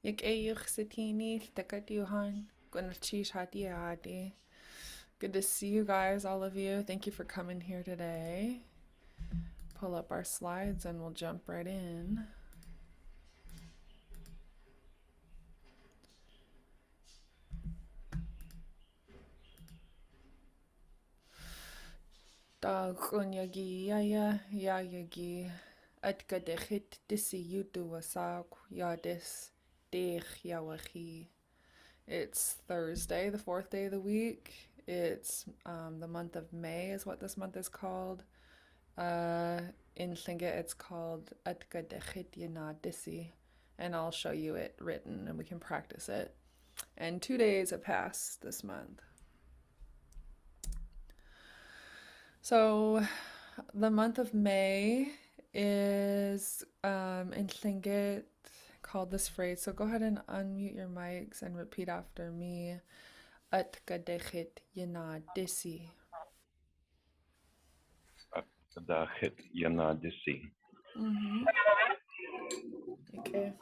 Ik eich satini tekatiuhan. Gunachish hati hati. Good to see you guys, all of you. Thank you for coming here today. Pull up our slides and we'll jump right in. Da kunyagi ya yagi. At kadechit disi yudu wasak yadis dech yawahi. It's Thursday, the fourth day of the week. It's the month of May is what this month is called. Uh, in Lingit, it's called Atgadechit Yanadisi, and I'll show you it written and we can practice it. And 2 days have passed this month. So the month of May is in Lingit called this phrase. So go ahead and unmute your mics and repeat after me. Atgadechit Yanadisi. Atgadechit Yanadisi. Okay.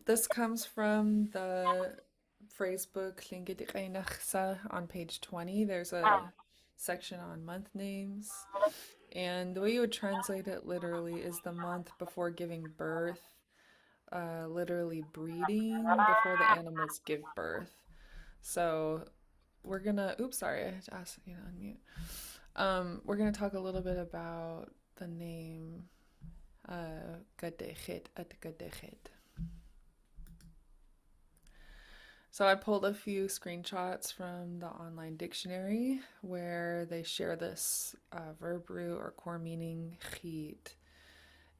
This comes from the phrase book Lingit Class on page 20. There's a section on month names. And the way you would translate it literally is the month before giving birth, literally breeding before the animals give birth. So we're gonna, oops, sorry, I had to ask you to unmute. We're gonna talk a little bit about the name Gadechet at Gadechet. So I pulled a few screenshots from the online dictionary where they share this verb root or core meaning chit,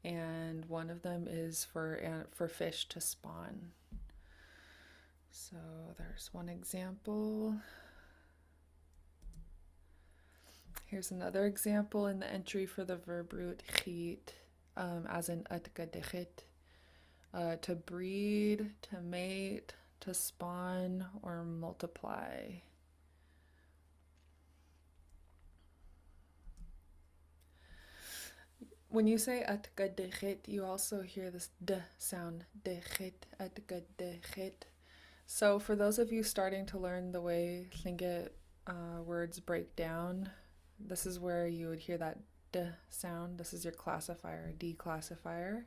and one of them is for fish to spawn. So there's one example. Here's another example in the entry for the verb root chit, as in atgadechit, to breed, to mate, to spawn, or multiply. When you say atgadechit, you also hear this d sound, dechit, atgadechit. So for those of you starting to learn the way Tlingit words break down, this is where you would hear that d sound. This is your classifier, declassifier.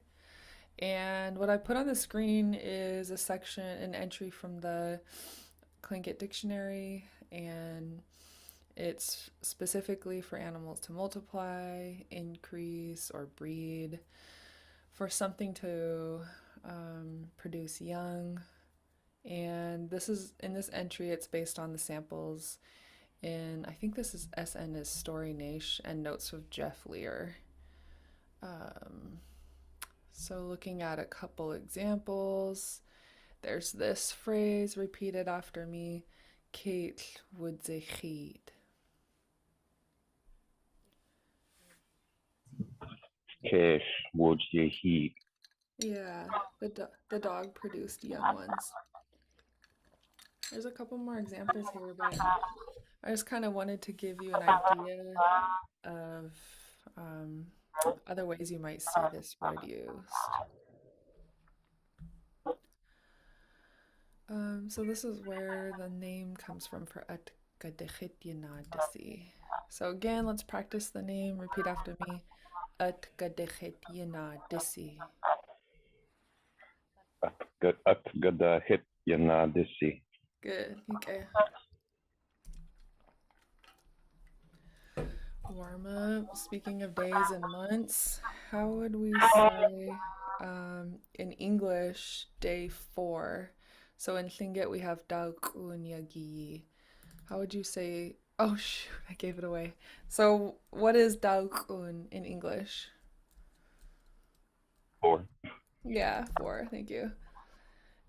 And what I put on the screen is a section, an entry from the Tlingit dictionary, and it's specifically for animals to multiply, increase, or breed, for something to produce young. And this is in this entry, it's based on the samples in, I think this is SN is Story Nash and notes of Jeff Lear. So looking at a couple examples, there's this phrase repeated after me, Kate Woodzechit. Kesh Wojyehi. Yeah, the dog produced young ones. There's a couple more examples here, but I just kind of wanted to give you an idea of other ways you might see this word used. So this is where the name comes from for Atgadechit Yanadisi. So again, let's practice the name. Repeat after me. Atgadechit Yanadisi. Atgadechit Yanadisi. Good. Okay. Warm up. Speaking of days and months, how would we say in English day 4? So in Tlingit we have Daukunyagi. How would you say? Oh shoot, I gave it away. So what is Daukun in English? 4. Yeah, 4. Thank you.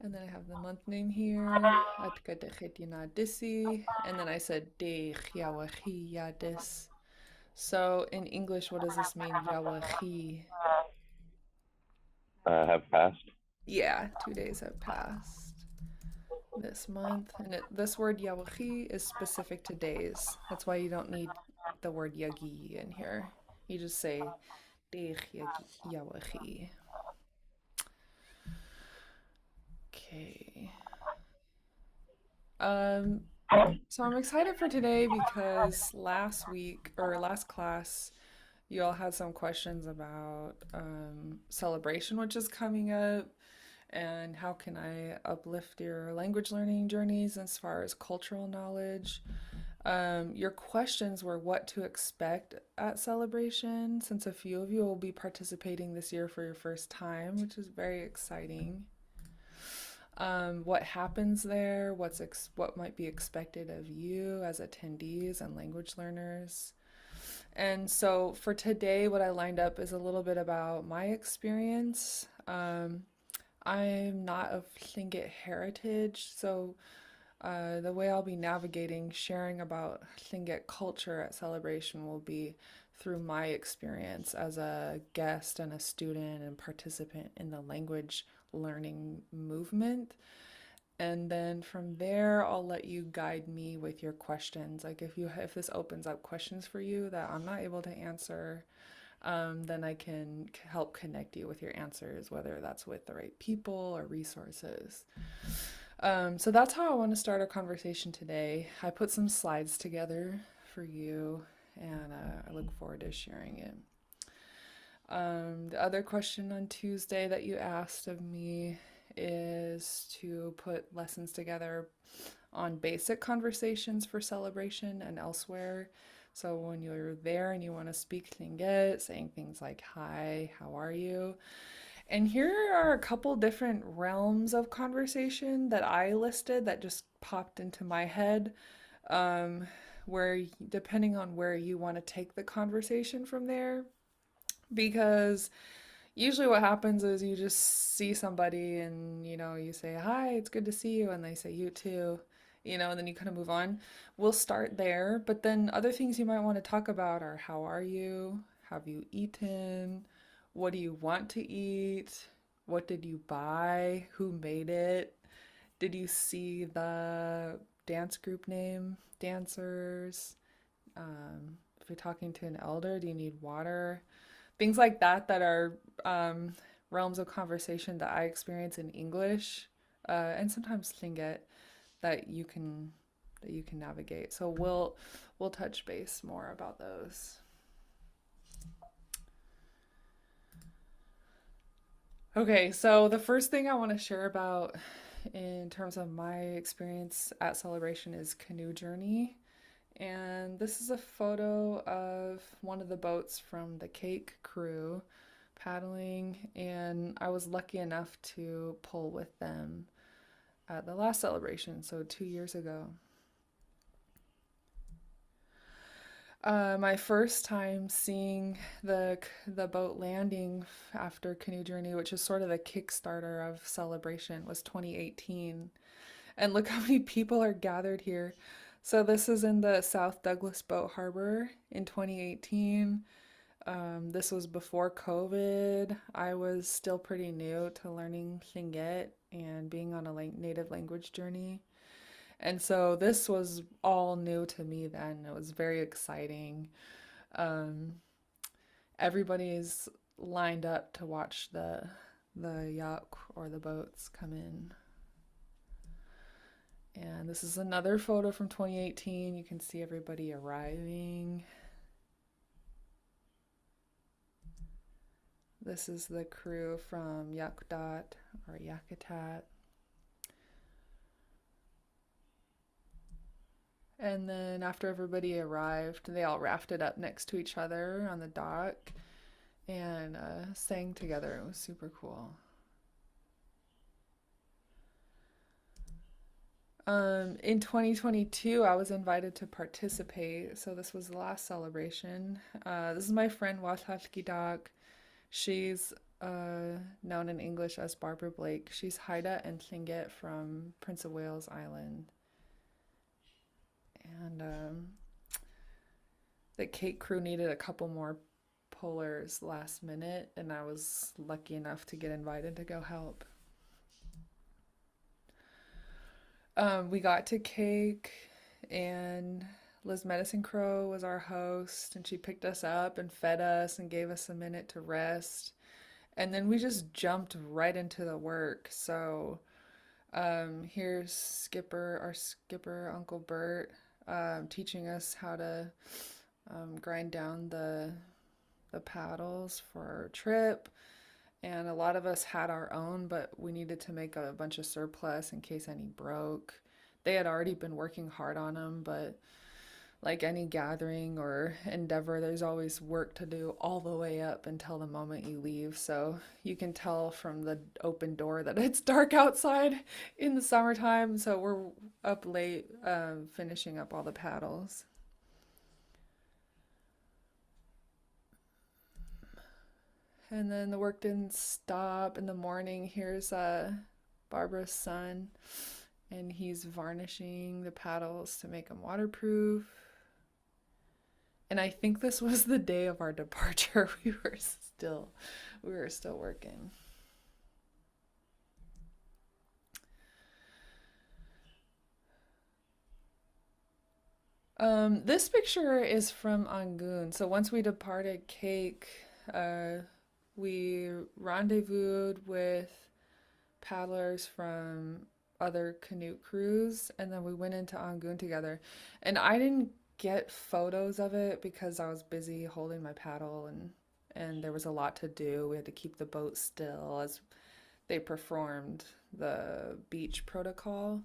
And then I have the month name here. Atkadechityanadisi. And then I said De Yadis. So in English, what does this mean? Yawahi. Have passed. Yeah, 2 days have passed this month. And this word yawahi is specific to days. That's why you don't need the word yagi in here. You just say Deich yawahi. Okay. Um, so I'm excited for today because last week or last class, you all had some questions about celebration, which is coming up, and how can I uplift your language learning journeys as far as cultural knowledge. Your questions were what to expect at celebration, since a few of you will be participating this year for your first time, which is very exciting. What happens there, what might be expected of you as attendees and language learners. And so for today, what I lined up is a little bit about my experience. I'm not of Tlingit heritage, so the way I'll be navigating sharing about Tlingit culture at celebration will be through my experience as a guest and a student and participant in the language learning movement. And then from there, I'll let you guide me with your questions. Like if this opens up questions for you that I'm not able to answer, then I can help connect you with your answers, whether that's with the right people or resources. So that's how I want to start our conversation today. I put some slides together for you, and I look forward to sharing it. The other question on Tuesday that you asked of me is to put lessons together on basic conversations for celebration and elsewhere. So when you're there and you want to speak Tlingit, saying things like, hi, how are you? And here are a couple different realms of conversation that I listed that just popped into my head, um, where depending on where you want to take the conversation from there. Because usually what happens is you just see somebody and you say, hi, it's good to see you, and they say, you too, and then you kind of move on. We'll start there, but then other things you might want to talk about are, how are you? Have you eaten? What do you want to eat? What did you buy? Who made it? Did you see the dance group name? Dancers? If you're talking to an elder, do you need water? Things like that that are um, realms of conversation that I experience in English, and sometimes Tlingit, that you can navigate. So we'll touch base more about those. Okay, so the first thing I want to share about in terms of my experience at Celebration is canoe journey. And this is a photo of one of the boats from the Cake crew paddling, and I was lucky enough to pull with them at the last celebration, so 2 years ago. My first time seeing the boat landing after Canoe Journey, which is sort of the Kickstarter of Celebration, was 2018. And look how many people are gathered here. So this is in the South Douglas Boat Harbor in 2018. This was before COVID. I was still pretty new to learning Tlingit and being on a native language journey. And so this was all new to me then. It was very exciting. Um, Everybody's lined up to watch the yacht or the boats come in. And this is another photo from 2018. You can see everybody arriving. This is the crew from Yakdat or Yakutat. And then after everybody arrived, they all rafted up next to each other on the dock and sang together. It was super cool. In 2022, I was invited to participate. So this was the last celebration. This is my friend Watlachkidak. She's known in English as Barbara Blake. She's Haida and Tlingit from Prince of Wales Island. And the cake crew needed a couple more pullers last minute, and I was lucky enough to get invited to go help. We got to cake, and Liz Medicine Crow was our host, and she picked us up and fed us and gave us a minute to rest. And then we just jumped right into the work. So Here's our skipper, Uncle Bert, teaching us how to grind down the paddles for our trip. And a lot of us had our own, but we needed to make a bunch of surplus in case any broke. They had already been working hard on them, but like any gathering or endeavor, there's always work to do all the way up until the moment you leave. So you can tell from the open door that it's dark outside in the summertime. So we're up late finishing up all the paddles. And then the work didn't stop in the morning. Here's Barbara's son, and he's varnishing the paddles to make them waterproof. And I think this was the day of our departure. We were still working. This picture is from Angoon. So once we departed Cake, uh, we rendezvoused with paddlers from other canoe crews, and then we went into Angoon together. And I didn't get photos of it because I was busy holding my paddle, and there was a lot to do. We had to keep the boat still as they performed the beach protocol.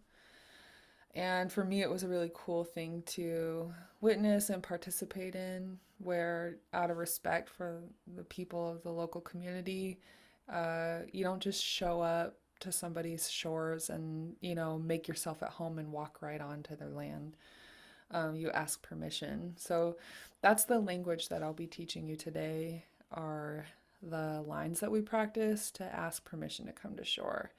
And for me, it was a really cool thing to witness and participate in, where, out of respect for the people of the local community, you don't just show up to somebody's shores and, make yourself at home and walk right onto their land. You ask permission. So that's the language that I'll be teaching you today, are the lines that we practice to ask permission to come to shore.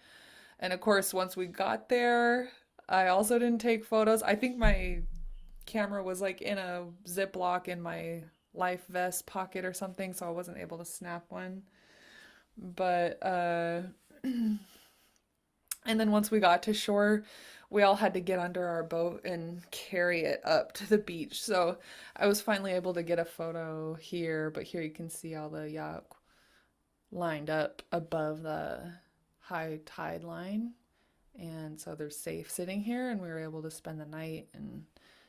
And of course, once we got there, I also didn't take photos. I think my camera was like in a Ziploc in my life vest pocket or something, so I wasn't able to snap one. But and then once we got to shore, we all had to get under our boat and carry it up to the beach. So I was finally able to get a photo here, but here you can see all the yacht lined up above the high tide line. And so they're safe sitting here, and we were able to spend the night and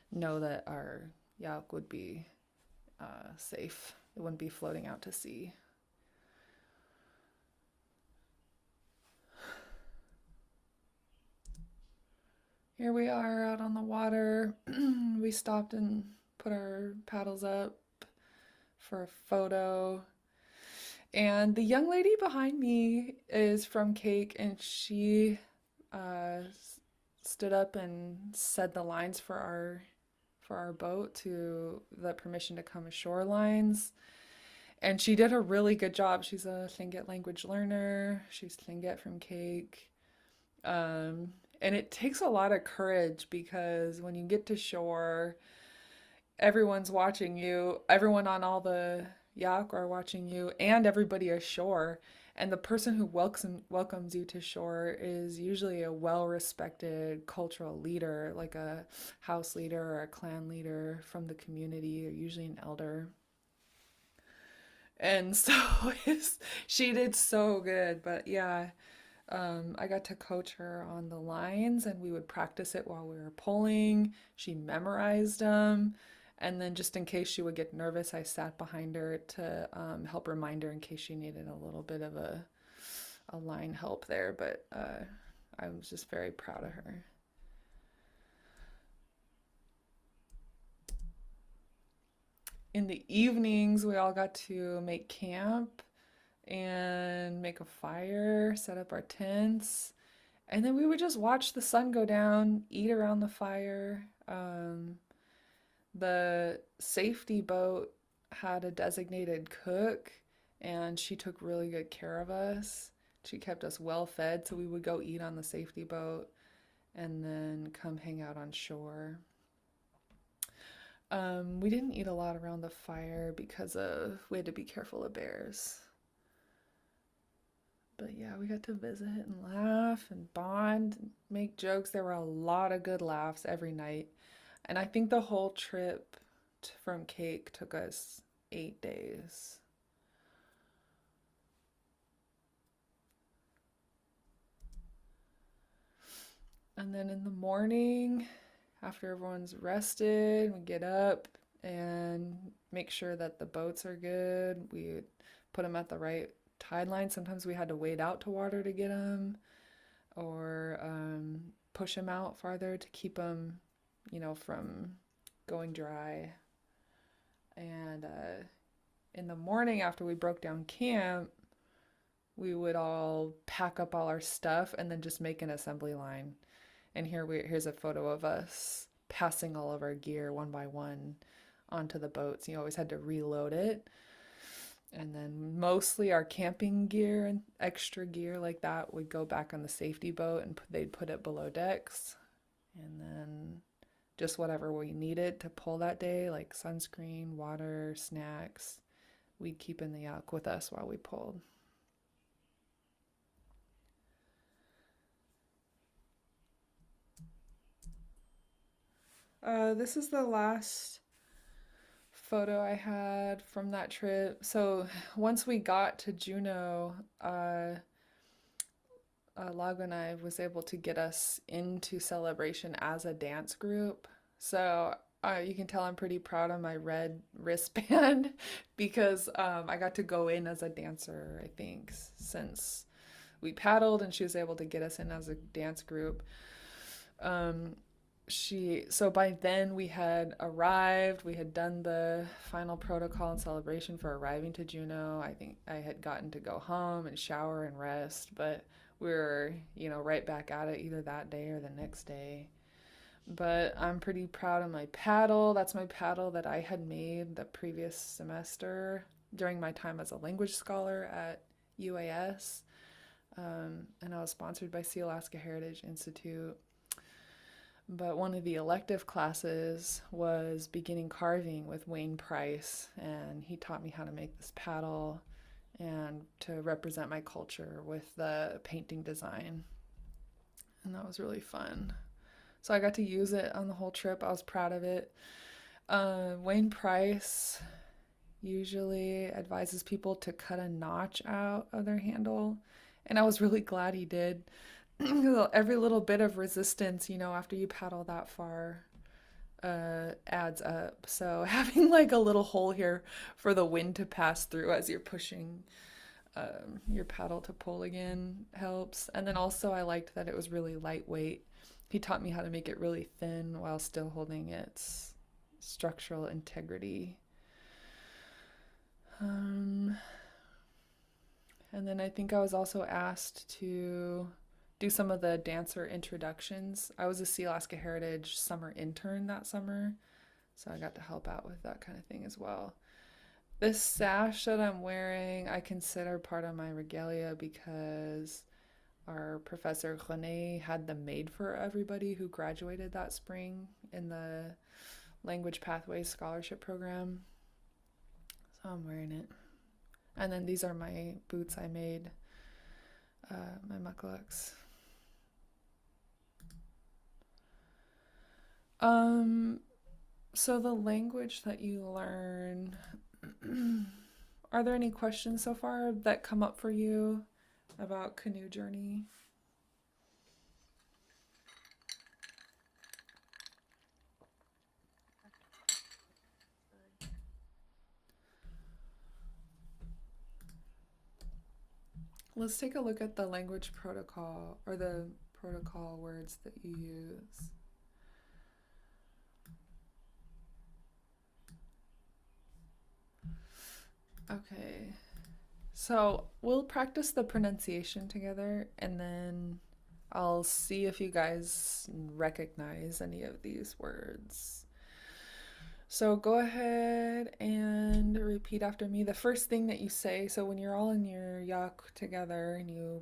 know that our yacht would be safe. It wouldn't be floating out to sea. Here we are out on the water. We stopped and put our paddles up for a photo. And the young lady behind me is from Cake, and she uh, stood up and said the lines for our boat, to the permission to come ashore lines. And she did a really good job. She's a Lingit language learner. She's Lingit from Cake. And it takes a lot of courage, because when you get to shore, everyone's watching you. Everyone on all the yacht are watching you, and everybody ashore. And the person who welcomes you to shore is usually a well-respected cultural leader, like a house leader or a clan leader from the community, or usually an elder. And so she did so good. But yeah, I got to coach her on the lines, and we would practice it while we were pulling. She memorized them. And then, just in case she would get nervous, I sat behind her to help remind her in case she needed a little bit of a line help there. But I was just very proud of her. In the evenings, we all got to make camp and make a fire, set up our tents, and then we would just watch the sun go down, eat around the fire. The safety boat had a designated cook, and she took really good care of us. She kept us well fed, so we would go eat on the safety boat and then come hang out on shore. We didn't eat a lot around the fire because we had to be careful of bears. But yeah, we got to visit and laugh and bond and make jokes. There were a lot of good laughs every night. And I think the whole trip from Cake took us 8 days. And then in the morning, after everyone's rested, we get up and make sure that the boats are good. We put them at the right tide line. Sometimes we had to wade out to water to get them, or push them out farther to keep them, from going dry. And in the morning, after we broke down camp, we would all pack up all our stuff and then just make an assembly line. And here's a photo of us passing all of our gear one by one onto the boats. You always had to reload it. And then mostly our camping gear and extra gear like that would go back on the safety boat and they'd put it below decks. And then just whatever we needed to pull that day, like sunscreen, water, snacks, we'd keep in the yacht with us while we pulled. This is the last photo I had from that trip. So once we got to Juneau, Laguna was able to get us into celebration as a dance group. So you can tell I'm pretty proud of my red wristband because I got to go in as a dancer, I think, since we paddled and she was able to get us in as a dance group. Um, so by then we had arrived, we had done the final protocol and celebration for arriving to Juneau. I think I had gotten to go home and shower and rest, but we were, right back at it either that day or the next day. But I'm pretty proud of my paddle. That's my paddle that I had made the previous semester during my time as a language scholar at UAS. And I was sponsored by Sea Alaska Heritage Institute. But one of the elective classes was beginning carving with Wayne Price, and he taught me how to make this paddle and to represent my culture with the painting design. And that was really fun. So I got to use it on the whole trip. I was proud of it. Wayne Price usually advises people to cut a notch out of their handle, and I was really glad he did. Every little bit of resistance, after you paddle that far, adds up. So having like a little hole here for the wind to pass through as you're pushing your paddle to pull again helps. And then also, I liked that it was really lightweight. He taught me how to make it really thin while still holding its structural integrity. And then I think I was also asked to do some of the dancer introductions. I was a Sea Alaska Heritage summer intern that summer, so I got to help out with that kind of thing as well. This sash that I'm wearing, I consider part of my regalia because our professor René had them made for everybody who graduated that spring in the Language Pathways Scholarship Program. So I'm wearing it. And then these are my boots I made, my mucklucks. So the language that you learn, are there any questions so far that come up for you about canoe journey? Let's take a look at the language protocol or the protocol words that you use. Okay, so we'll practice the pronunciation together and then I'll see if you guys recognize any of these words. So go ahead and repeat after me. The first thing that you say, so when you're all in your yacht together and you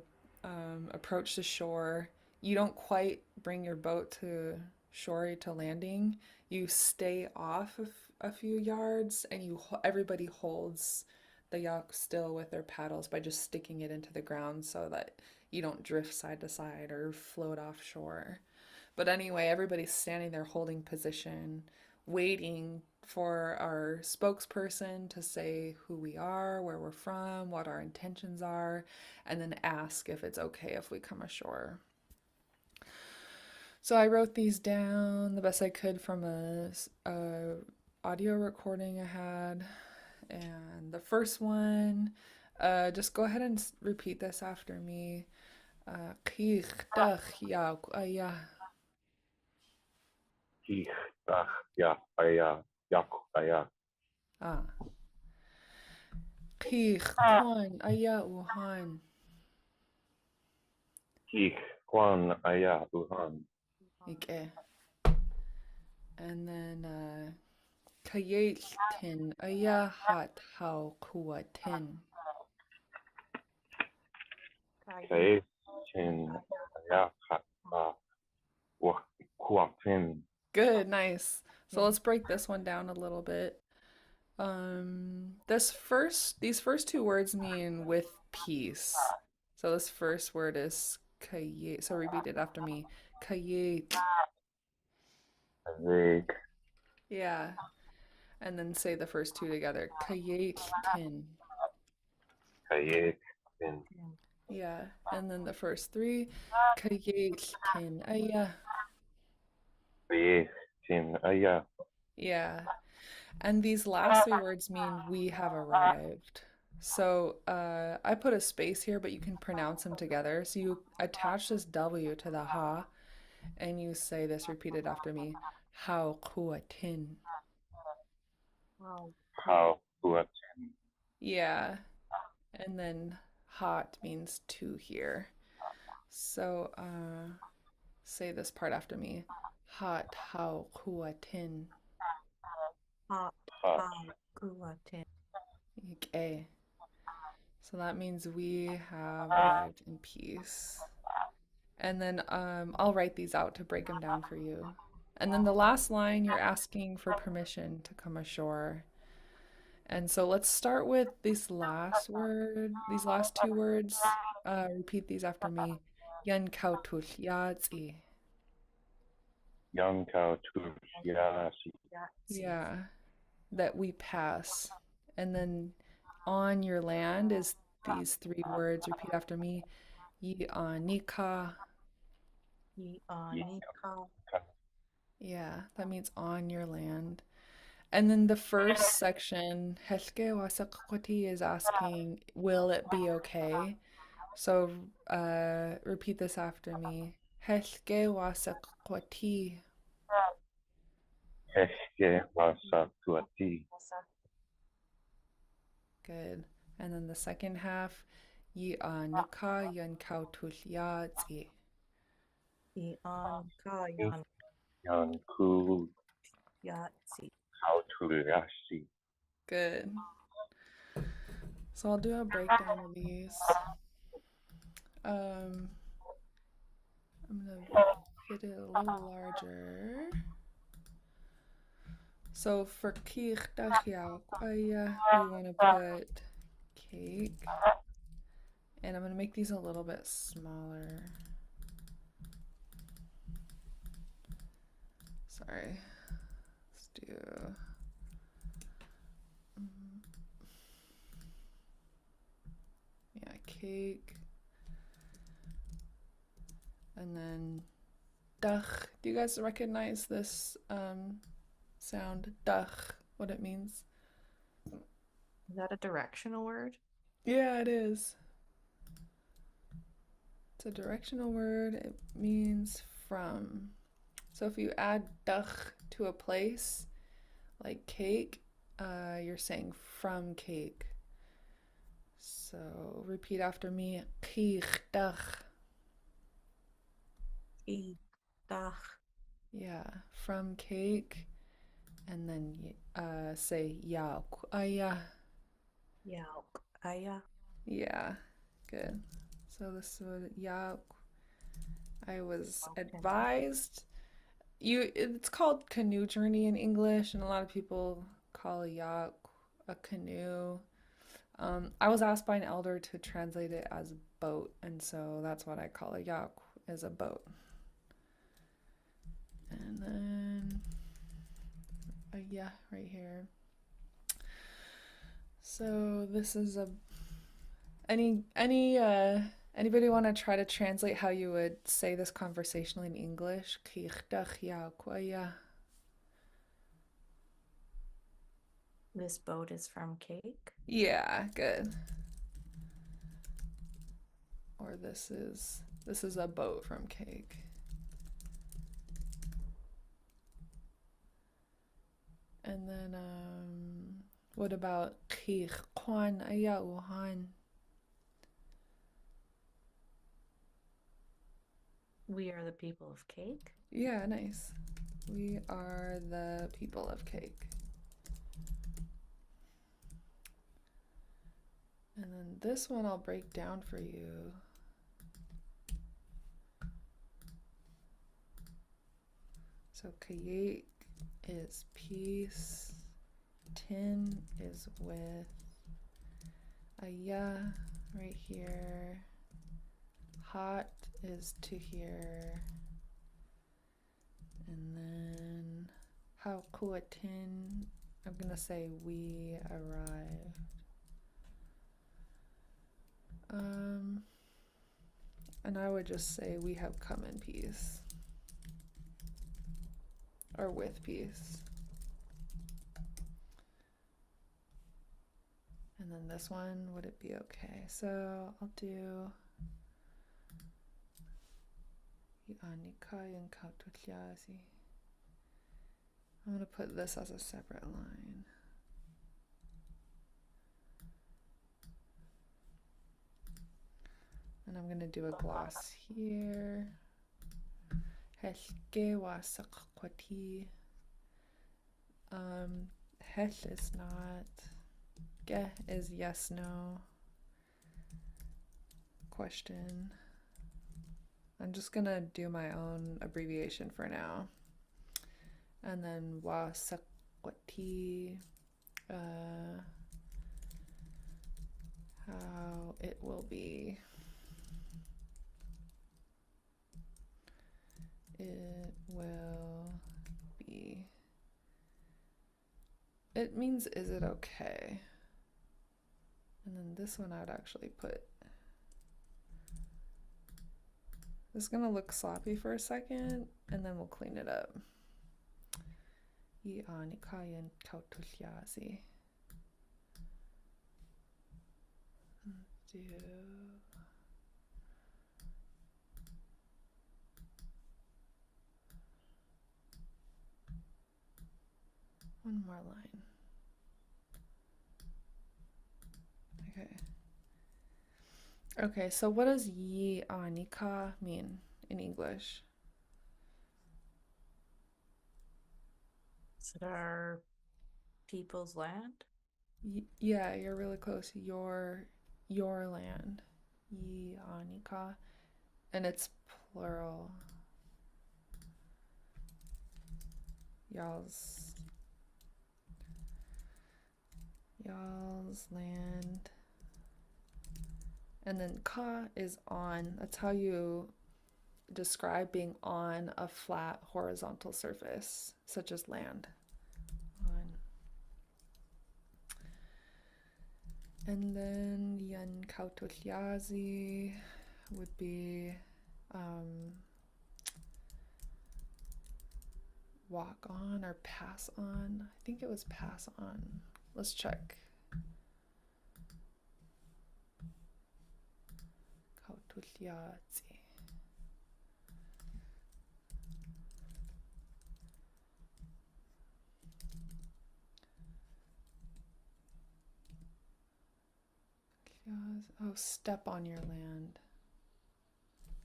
approach the shore, you don't quite bring your boat to shore to landing. You stay off of a few yards and everybody holds the yacht still with their paddles by just sticking it into the ground so that you don't drift side to side or float offshore. But anyway, everybody's standing there holding position, waiting for our spokesperson to say who we are, where we're from, what our intentions are, and then ask if it's okay if we come ashore. So I wrote these down the best I could from a audio recording I had. And the first one, just go ahead and repeat this after me. Qich, dach, ya, ya. Ich, ach, ja, aya, yak, aya. Ah. Qich, kwan, aya, uhan. Ich, kwan, aya, uhan. Okay. And then kayet tin, aya, hat, how, kuwa, tin. Kay, chin, aya, hat, kuatin. Good, nice. So let's break this one down a little bit. These first two words mean with peace. So this first word is kayet. So repeat it after me. Kayet. Weg, Yeah. And then say the first two together. Kayet tin. kayek, tin. Yeah. And then the first three. Kayet tin. Aya. Kayek, tin, aya. Yeah. And these last three words mean we have arrived. So I put a space here, but you can pronounce them together. So you attach this W to the ha, and you say this, repeat it after me. How kuatin. How, kuatin. Yeah. And then hot means to here. So say this part after me. Hot how kuatin. Hot, Okay. So that means we have arrived in peace. And then I'll write these out to break them down for you. And then the last line, you're asking for permission to come ashore. And so let's start with this last word, these last two words. Repeat these after me. Yan kautul yatsi. young cow, tush, yasi. Yeah, that we pass. And then on your land is these three words. Repeat after me. Yi anika. Yeah, that means on your land. And then the first section, Helke Wasakwati is asking, will it be okay? So repeat this after me. Helke Wasakwati. Heshke, wasa, tuati. Good. And then the second half, Yi Nika Yan Kautulyatsi. Yan ku, how to yasi. Good. So I'll do a breakdown of these. Um, I'm gonna get it a little larger. So for we want to put cake. And I'm going to make these a little bit smaller. Sorry. Let's do. Yeah, cake. And then dach. Do you guys recognize this sound? Dach, what it means? Is that a directional word? Yeah, it is. It's a directional word. It means from. So if you add dach to a place, like cake, you're saying from cake. So repeat after me. Qich dach. Yeah, from cake. And then say yauk. Yeah, good. So this would yauk. I was advised. It's called canoe journey in English, and a lot of people call a yauk a canoe. I was asked by an elder to translate it as boat, and so that's what I call a yauk, is a boat. And then yeah, right here. So this is a Anybody want to try to translate how you would say this conversationally in English? This boat is from cake. Yeah, good. Or this is a boat from cake. And then what about kwan ayauhan? We are the people of cake. Yeah, nice. We are the people of cake. And then this one I'll break down for you. So kayek is peace. Tin is with. Aya right here. Hot is to here. And then how kuatin, I'm gonna say we arrived. And I would just say we have come in peace. Or with peace. And then this one, would it be okay? So I'll do I'm gonna put this as a separate line. And I'm gonna do a gloss here. Helke wa saqquati. Hel is not. Ge is yes, no. Question. I'm just gonna do my own abbreviation for now. And then wa saqquati. How it will be. It will be. It means, is it okay? And then this one I would actually put. This is gonna look sloppy for a second, and then we'll clean it up. Nikayan kautulyasi. Do one more line. Okay. Okay, so what does yi anika mean in English? Is it our people's land? Yeah, you're really close. Your land. Yi anika. And it's plural. Y'all's land. And then ka is on. That's how you describe being on a flat horizontal surface, such as land. On. And then yan kautolyazi would be walk on or pass on. I think it was pass on. Let's check. Kautolyazi. Oh, step on your land.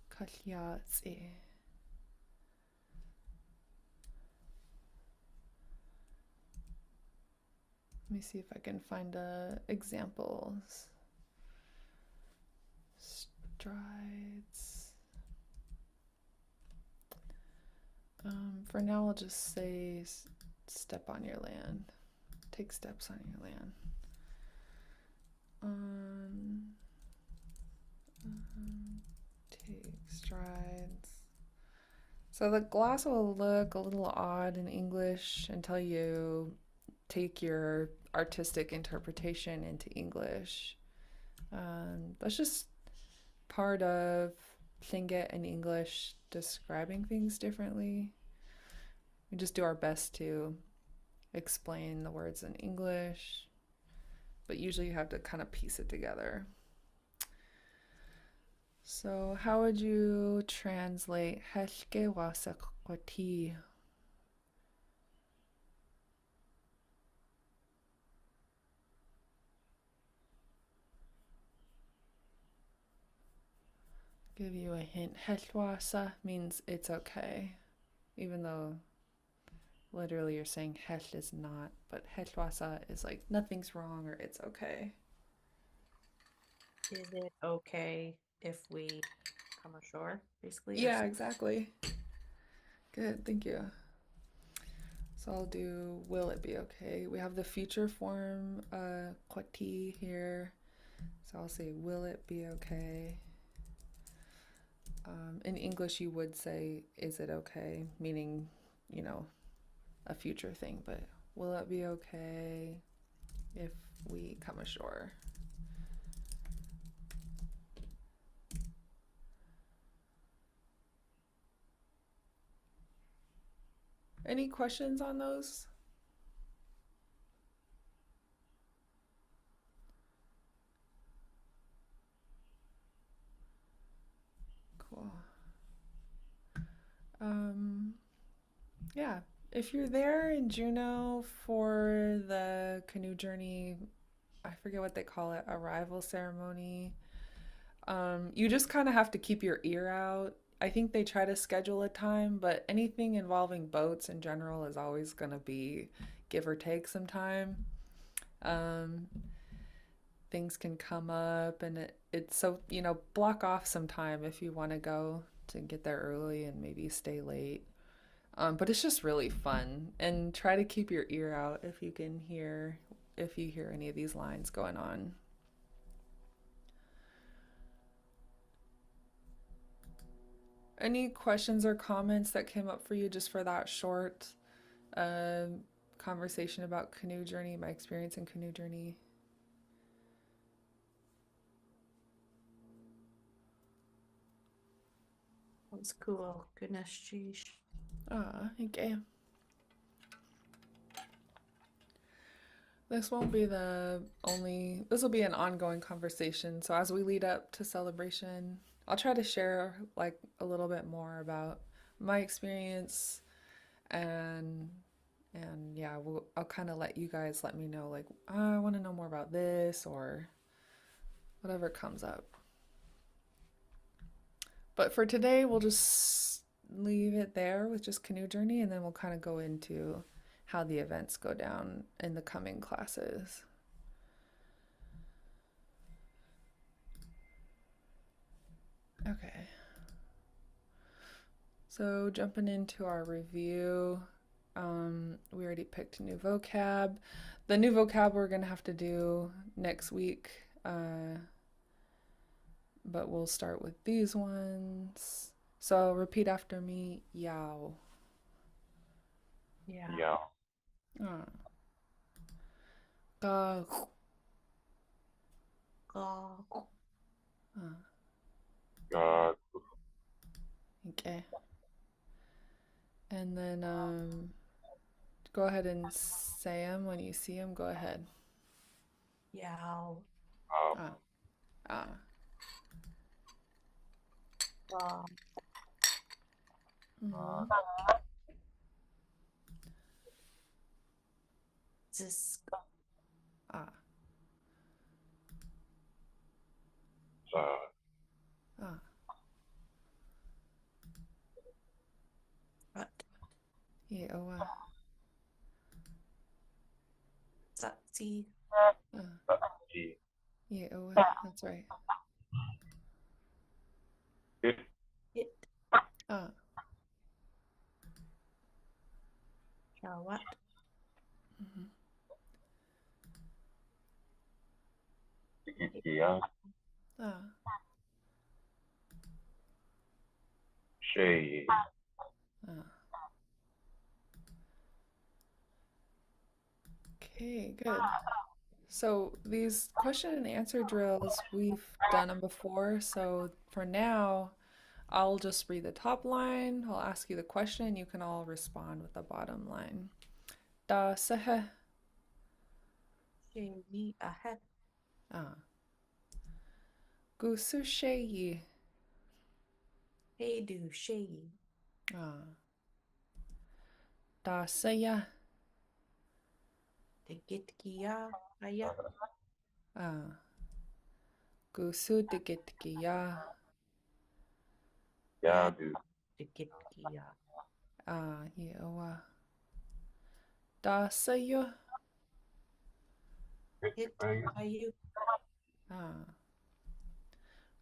Kalyatsi. Let me see if I can find examples. Strides. For now, I'll just say step on your land. Take steps on your land. Take strides. So the gloss will look a little odd in English until you take your artistic interpretation into English. Let's just part of Lingit and English describing things differently. We just do our best to explain the words in English, but usually you have to kind of piece it together. So, how would you translate Helge Wasakwati? Give you a hint. Helwasa means it's okay, even though literally you're saying hel is not, but helwasa is like nothing's wrong or it's okay. Is it okay if we come ashore, basically? Yeah, exactly. Good, thank you. So I'll do will it be okay. We have the future form kwati here. So I'll say will it be okay. In English, you would say is it okay, meaning, you know, a future thing, but will it be okay if we come ashore? Any questions on those? Cool. Yeah, if you're there in Juneau for the canoe journey, I forget what they call it, arrival ceremony. You just kind of have to keep your ear out. I think they try to schedule a time, but anything involving boats in general is always going to be give or take some time. Um, Things can come up, and it's so, block off some time if you want to go to get there early and maybe stay late. But it's just really fun, and try to keep your ear out if you hear any of these lines going on. Any questions or comments that came up for you just for that short uh, conversation about canoe journey, my experience in canoe journey? That was cool. Goodness, sheesh. Okay. This won't be this will be an ongoing conversation. So as we lead up to celebration, I'll try to share like a little bit more about my experience and yeah, I'll kind of let you guys let me know like I want to know more about this or whatever comes up. But for today, we'll just leave it there with just canoe journey, and then we'll kind of go into how the events go down in the coming classes. Okay. So jumping into our review, we already picked new vocab. The new vocab we're gonna have to do next week, but we'll start with these ones. So repeat after me, yao. Yeah. Yeah. Ah. Ga. Oh, Ah. Uh, Okay. And then go ahead and say them when you see them. Go ahead. yeah. Ah. Ah. Oh, Mm-hmm. just Ah. uh, Ah. what? Yeah. Oh. Satsi. Ah. G, Yeah. Oh. That's right. it, It. Ah. Shall what? Mm-hmm. yeah, Ah. Shay, Ah. Okay. Good. So these question and answer drills, we've done them before. So for now, I'll just read the top line. I'll ask you the question. You can all respond with the bottom line. Da sehe. Sheyi ahet. Ah. Gusu sheyi. Hey do sheyi. Ah. Da seya. Tegitkiya aya. Ah. Gusu digitkiya. Yeah, dude. Tegitkiya. Ah. Yewa. Da seyo. Hit ayu. Ah.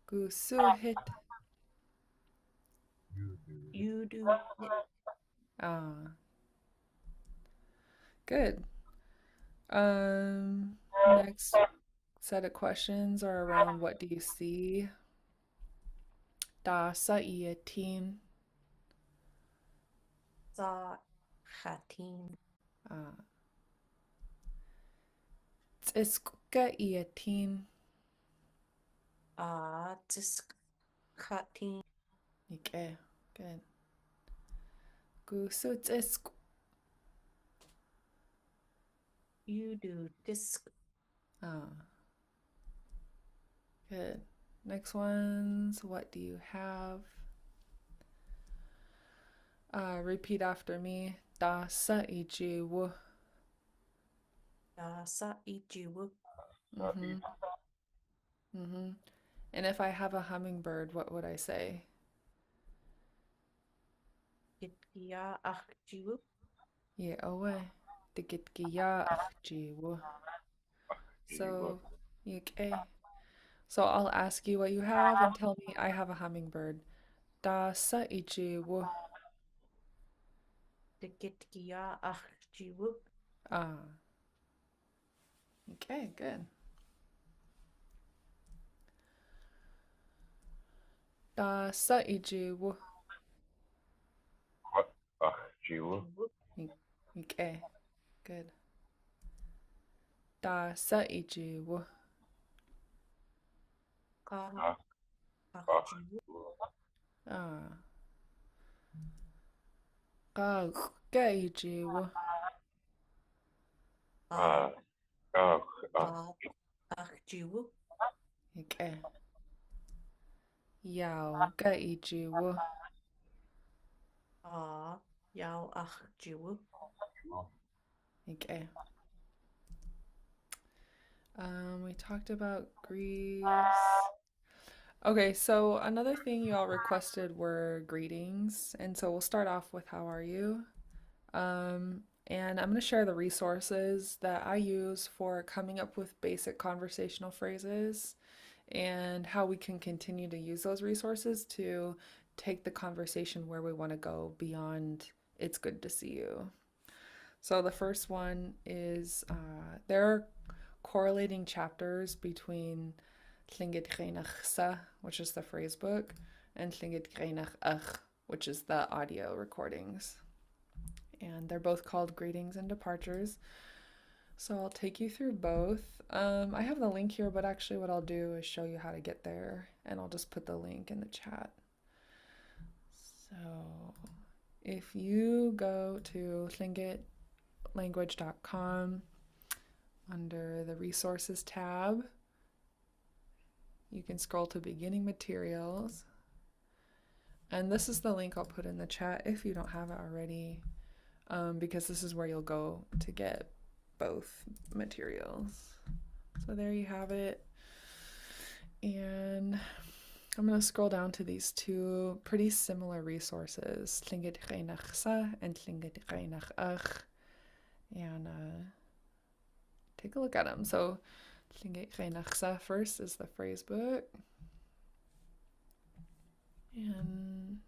Gusu hit. You do hit. Ah. Good. Next set of questions are around what do you see? Da sa iya teen. Sa khatin. Tsiska iya teen. Tisk khatin. Okay, good. Gusu tsisk. You do tisk. Ah, good. Next ones, what do you have? Repeat after me. Da sa ichi wu. Sa ijiwu. Mm-hmm. Mm-hmm. And if I have a hummingbird, what would I say? Gitkiya achjiwu. Yeah, owe. Digitgiya achjiwu. So, okay. So I'll ask you what you have and tell me I have a hummingbird. Da sa ichi wu. Gitkiya achjiwu. Ah. Okay, good. Da sa ichi wu. Jiwu. Okay, good. Da sa ichi wu. Ka achjiwu. Ah. Ga ga ichi wu. Ka achjiwu. Okay. Yao ga ichi wu. Yao achjiwu. Okay. We talked about Greece. Okay, so another thing you all requested were greetings, and so we'll start off with how are you? And I'm going to share the resources that I use for coming up with basic conversational phrases and how we can continue to use those resources to take the conversation where we want to go beyond it's good to see you. So the first one is there are correlating chapters between Lingit Class, which is the phrase book, and Lingit Class, which is the audio recordings. And they're both called Greetings and Departures. So I'll take you through both. I have the link here, but actually, what I'll do is show you how to get there, and I'll just put the link in the chat. So if you go to lingitlanguage.com under the resources tab, you can scroll to beginning materials. And this is the link I'll put in the chat if you don't have it already, because this is where you'll go to get both materials. So there you have it. And I'm going to scroll down to these two pretty similar resources, Lingit Reinachsa and Lingit Reinachach, and take a look at them. So Lingit Reinachsa first is the phrase book. And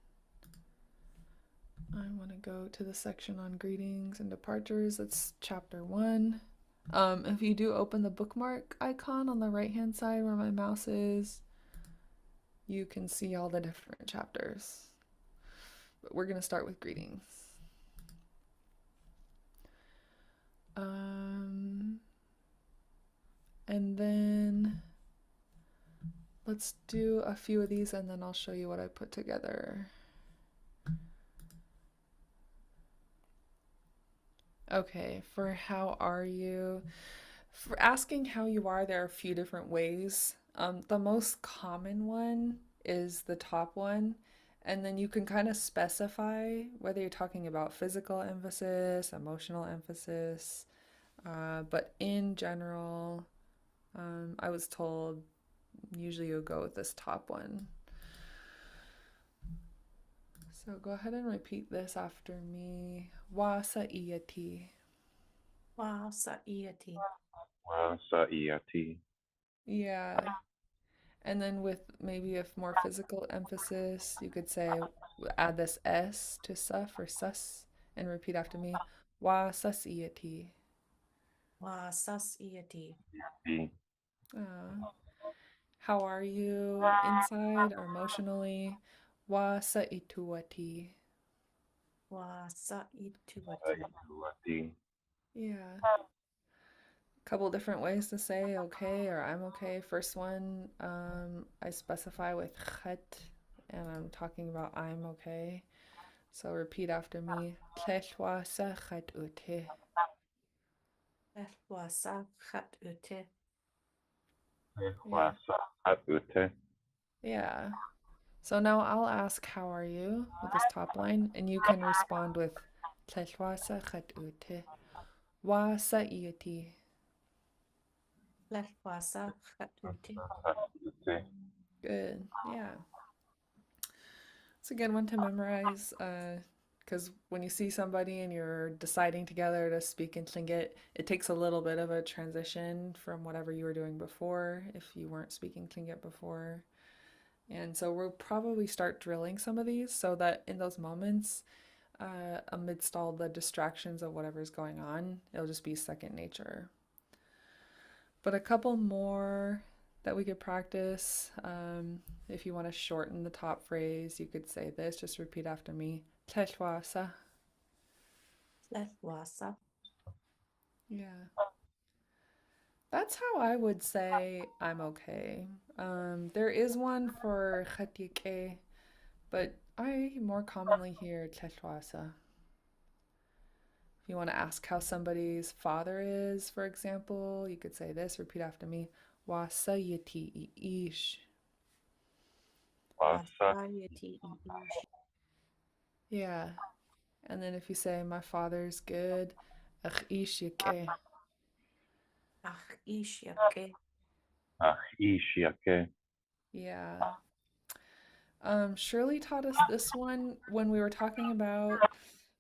I want to go to the section on greetings and departures. That's chapter 1. If you do open the bookmark icon on the right hand side where my mouse is, you can see all the different chapters. But we're going to start with greetings. And then let's do a few of these and then I'll show you what I put together. Okay, for how are you? For asking how you are, there are a few different ways. The most common one is the top one, and then you can kind of specify whether you're talking about physical emphasis, emotional emphasis, but in general, I was told usually you go with this top one. So go ahead and repeat this after me. Wa sa iyati. Wa sa iati. Wasaiati. Yeah. And then with maybe a more physical emphasis, you could say add this S to sa for sus and repeat after me. Wa sus iati. Wa sas iati. How are you inside or emotionally? Wa sa ituati. Wa sa ituati. Saituati. Yeah. Couple different ways to say okay or I'm okay. First one, I specify with khat and I'm talking about I'm okay. So repeat after me. Tleshwa sa khat ute. Wa sa khat ute. Yeah. Wasaatute. Yeah. So now I'll ask how are you with this top line and you can respond with Tleshwa sa khat ute. Wa sa iuti. Wa sa khat ute. Wasaatute. Good. Yeah. It's a good one to memorize because when you see somebody and you're deciding together to speak in Tlingit, it takes a little bit of a transition from whatever you were doing before if you weren't speaking Tlingit before. And so we'll probably start drilling some of these so that in those moments, amidst all the distractions of whatever's going on, it'll just be second nature. But a couple more that we could practice. If you want to shorten the top phrase, you could say this. Just repeat after me. Tleshwasa. Wa sa. Yeah. That's how I would say I'm okay. There is one for khatike, but I more commonly hear tleshwasa. If you want to ask how somebody's father is, for example, you could say this. Repeat after me. Wasa yiti ish. Wa Wasa. sa iati ish. Yeah. And then if you say, my father's good, ach ish yike. Ach ish yake. Ishiake. Yeah. Shirley taught us this one when we were talking about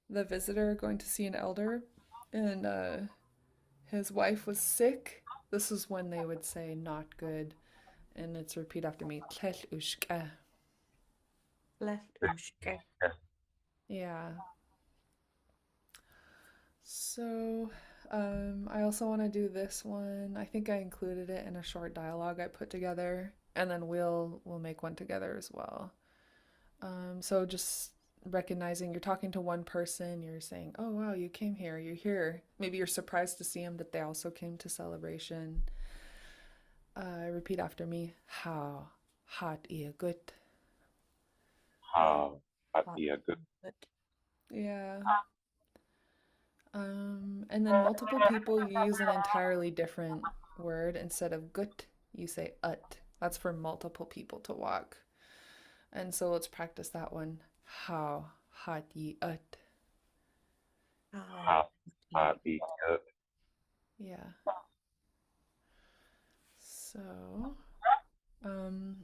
the visitor going to see an elder and his wife was sick. This is when they would say not good. And it's repeat after me. Tlel ushke. Ushke. Yeah. So, I also want to do this one. I think I included it in a short dialogue I put together, and then we'll make one together as well. So just recognizing you're talking to one person, you're saying, "Oh wow, you came here. You're here." Maybe you're surprised to see them that they also came to celebration. Repeat after me. How hot ia good. How Hot. Atiagut. Good. Yeah. And then multiple people, you use an entirely different word. Instead of gut, you say ut. That's for multiple people to walk. And so let's practice that one. How hot ye ut. How. How Atiagut. Yeah. So, um,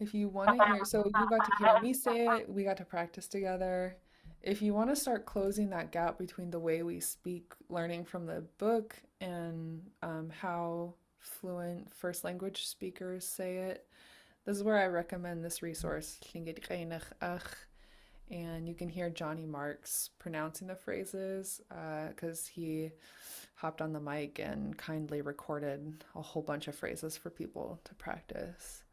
if you want to hear, so you got to hear me say it, we got to practice together. If you want to start closing that gap between the way we speak, learning from the book, and how fluent first language speakers say it, this is where I recommend this resource, Lingit Class, and you can hear Johnny Marks pronouncing the phrases because he hopped on the mic and kindly recorded a whole bunch of phrases for people to practice.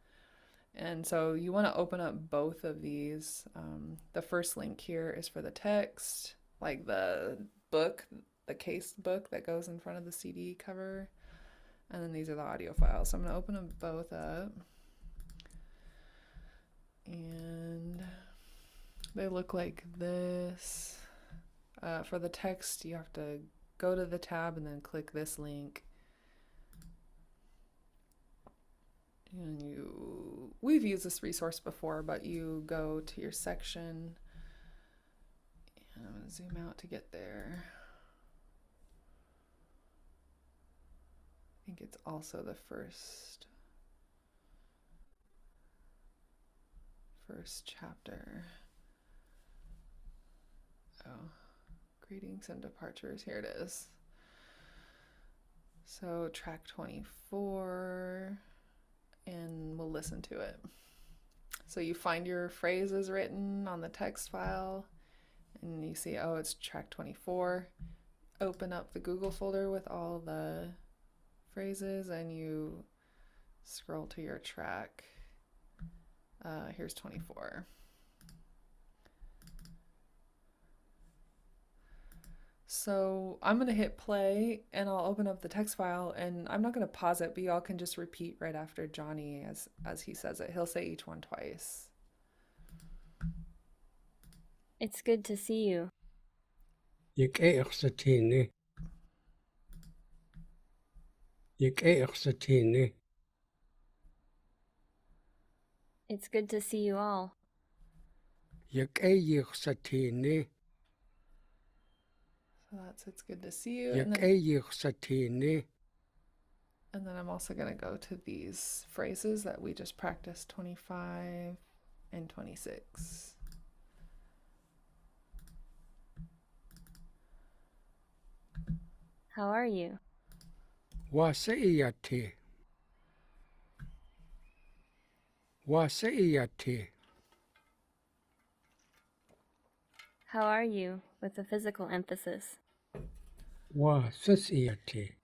And so you want to open up both of these. The first link here is for the text, like the book, the case book that goes in front of the CD cover. And then these are the audio files. So I'm going to open them both up. And they look like this. For the text, you have to go to the tab and then click this link. And we've used this resource before, but you go to your section. And I'm going to zoom out to get there. I think it's also the first chapter. Oh, greetings and departures. Here it is. So track 24, and we'll listen to it. So you find your phrases written on the text file, and you see, oh, it's track 24. Open up the Google folder with all the phrases, and you scroll to your track. Here's 24. So I'm going to hit play and I'll open up the text file, and I'm not going to pause it, but y'all can just repeat right after Johnny as he says it. He'll say each one twice. It's good to see you. Ik eersatine. Ik eersatine. It's good to see you all. Ik eersatine. So that's it's good to see you. Ik eersatine. And then I'm also going to go to these phrases that we just practiced, 25 and 26. How are you? Waseiyate. Waseiyate. How are you with a physical emphasis? Wasesiyate.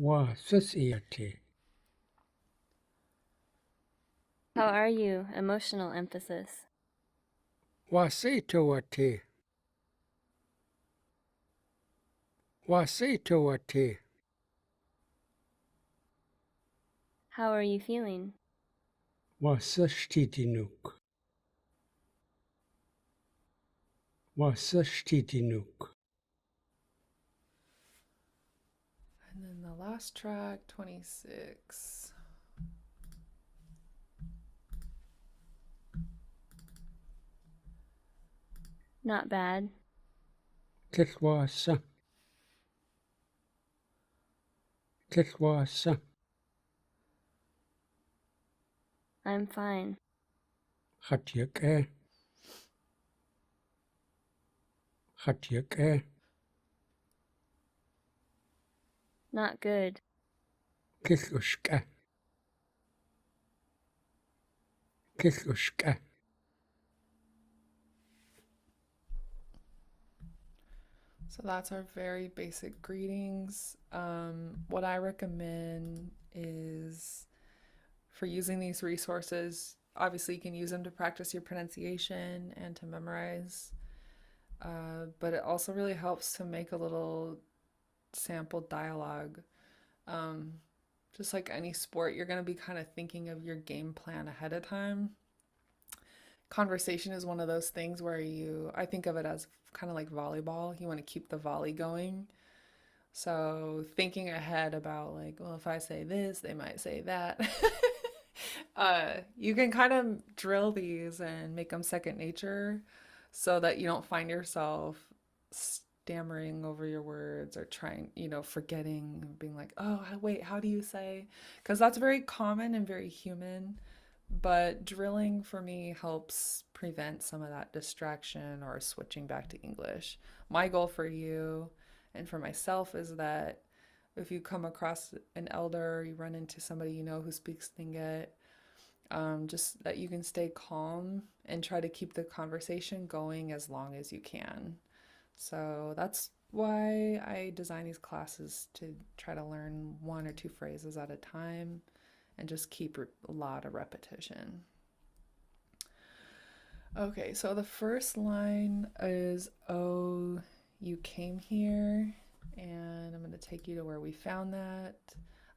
Wasesiyate. How are you emotional emphasis? Waseitowate. Waseitowate. How are you feeling? Waseshtidinuk. Waseshtidinuk. And then the last track, 26. Not bad. Tilwasa. Tilwasa. I'm fine. Khatyake. Khatyake. Not good. Kislushka. Kislushka. So that's our very basic greetings. What I recommend is for using these resources, obviously you can use them to practice your pronunciation and to memorize, but it also really helps to make a little sample dialogue. Just like any sport, you're going to be kind of thinking of your game plan ahead of time. Conversation is one of those things where I think of it as kind of like volleyball. You want to keep the volley going. So thinking ahead about like, well, if I say this, they might say that. You can kind of drill these and make them second nature so that you don't find yourself stammering over your words or trying, forgetting, being like, oh, wait, how do you say? Because that's very common and very human. But drilling for me helps prevent some of that distraction or switching back to English. My goal for you and for myself is that if you come across an elder, you run into somebody you know who speaks Lingit, just that you can stay calm and try to keep the conversation going as long as you can. So that's why I design these classes, to try to learn one or two phrases at a time and just keep a lot of repetition. Okay, so the first line is, oh, you came here. And I'm going to take you to where we found that.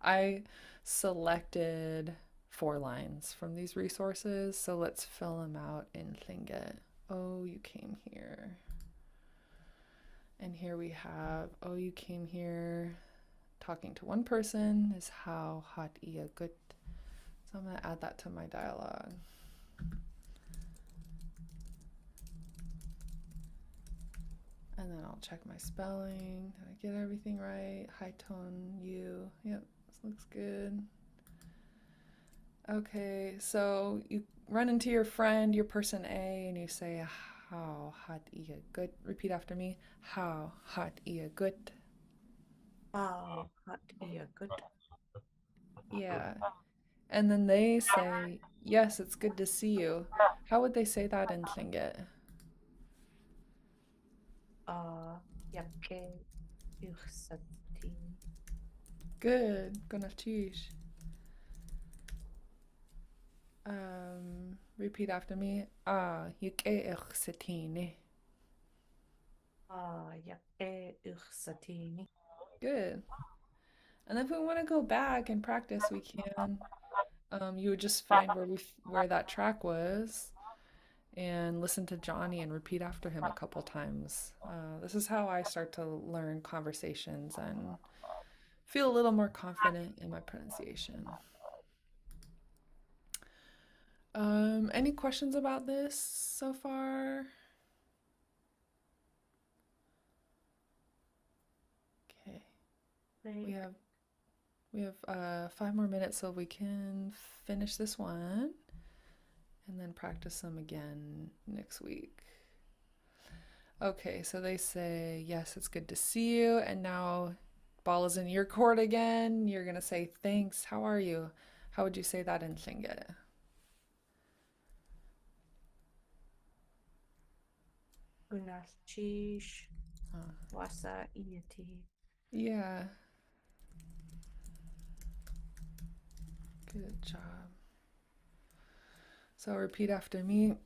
I selected 4 lines from these resources, so let's fill them out in Lingit. Oh, you came here. And here we have, oh, you came here. Talking to one person is how hot ia good. So I'm going to add that to my dialogue. And then I'll check my spelling. Did I get everything right? High tone you. Yep, this looks good. Okay, so you run into your friend, your person A, and you say, how hot ia good. Repeat after me. How hot ia good. Oh, hot yeah, good. Yeah. And then they say, yes, it's good to see you. How would they say that in Tlingit? Yakke uxatini. Good. Gonaftish. Repeat after me. Yuke ichsatini. Yakke uxatini. Good. And if we want to go back and practice, we can. You would just find where that track was and listen to Johnny and repeat after him a couple times. This is how I start to learn conversations and feel a little more confident in my pronunciation. Any questions about this so far? Okay. We have 5 more minutes so we can finish this one and then practice them again next week. Okay, so they say, yes, it's good to see you. And now ball is in your court again. You're going to say, thanks, how are you? How would you say that in Tlingit? Unalchish. Wasa iati. Yeah. Good job. So repeat after me.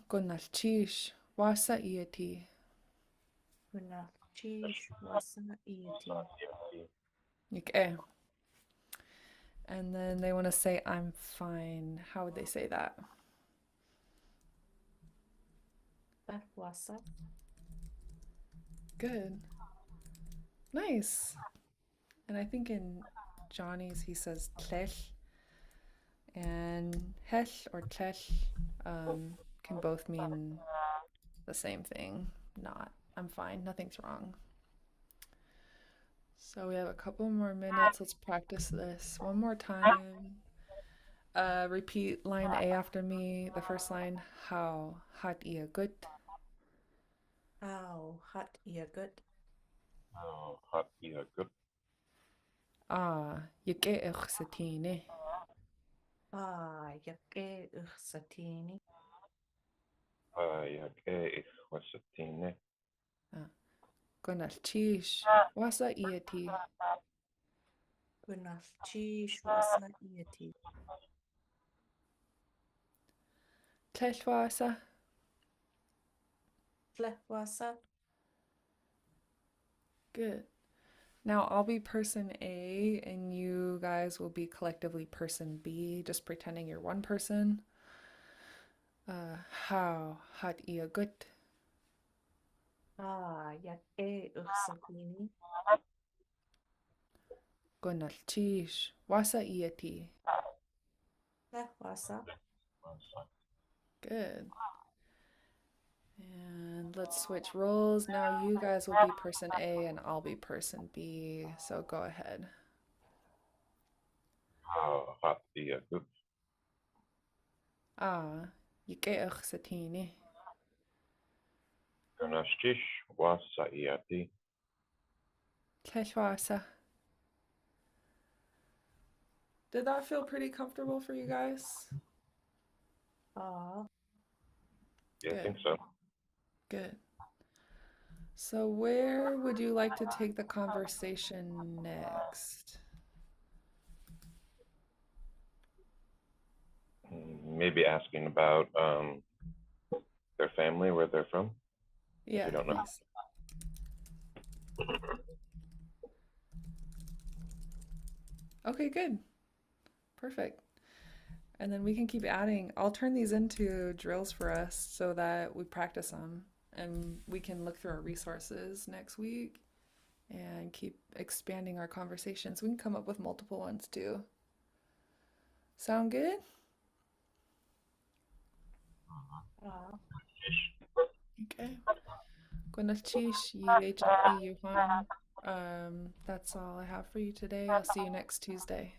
Gonalchish wasa iati. Unalchish wasa iati. Okay. And then they want to say, I'm fine. How would they say that? Wasa. Good. Nice. And I think in Johnny's he says tlech. And hech or tlech can both mean the same thing. Not. I'm fine. Nothing's wrong. So we have a couple more minutes. Let's practice this one more time. Repeat line A after me. The first line, how hot ia good. How hot yeah, good. Hot ia good. Yike ichsatini. Yakke uxatini. Yakke ichwasatini. Gonalchish. Wasa iati. Unalchish wasa iati. Tlechwasa. Wasa. Good. Now I'll be person A and you guys will be collectively person B, just pretending you're one person. How hot ia good. Yakke uxatini. Gonalchish. Wasa iati. Wasa. Good. And let's switch roles. Now you guys will be person A and I'll be person B. So go ahead. Hot ia good. Yike ichsatini. Ganashish wasa iati. Tlechwasa. Did that feel pretty comfortable for you guys? Yeah, I Good. think so. Good. So where would you like to take the conversation next? Maybe asking about their family, where they're from. Yeah, You don't know. please. Okay, good. Perfect. And then we can keep adding. I'll turn these into drills for us so that we practice them and we can look through our resources next week and keep expanding our conversations. We can come up with multiple ones too. Sound good? Okay. Guanachish, UHP, Yuhan. That's all I have for you today. I'll see you next Tuesday.